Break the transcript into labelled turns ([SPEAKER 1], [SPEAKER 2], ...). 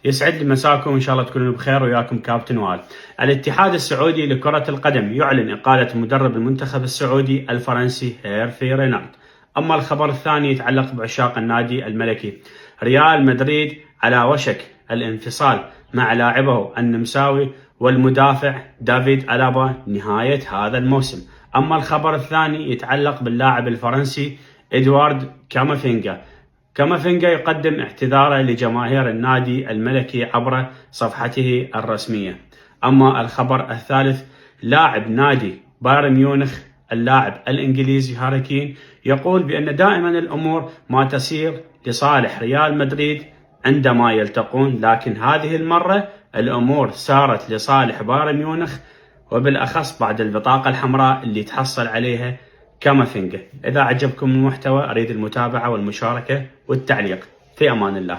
[SPEAKER 1] يسعد لي مساكم وإن شاء الله تكونوا بخير، وياكم كابتن وائل. الاتحاد السعودي لكرة القدم يعلن إقالة مدرب المنتخب السعودي الفرنسي هيرفي رينارد. أما الخبر الثاني يتعلق بعشاق النادي الملكي. ريال مدريد على وشك الانفصال مع لاعبه النمساوي والمدافع دافيد ألابا نهاية هذا الموسم. أما الخبر الثاني يتعلق باللاعب الفرنسي إدوارد كامافينجا يقدم اعتذاره لجماهير النادي الملكي عبر صفحته الرسمية. أما الخبر الثالث، لاعب نادي بايرن ميونخ اللاعب الإنجليزي هاري كين يقول بأن دائما الأمور ما تسير لصالح ريال مدريد عندما يلتقون، لكن هذه المرة الأمور سارت لصالح بايرن ميونخ، وبالأخص بعد البطاقة الحمراء اللي تحصل عليها كامافينجا. إذا عجبكم المحتوى أريد المتابعة والمشاركة والتعليق. في أمان الله.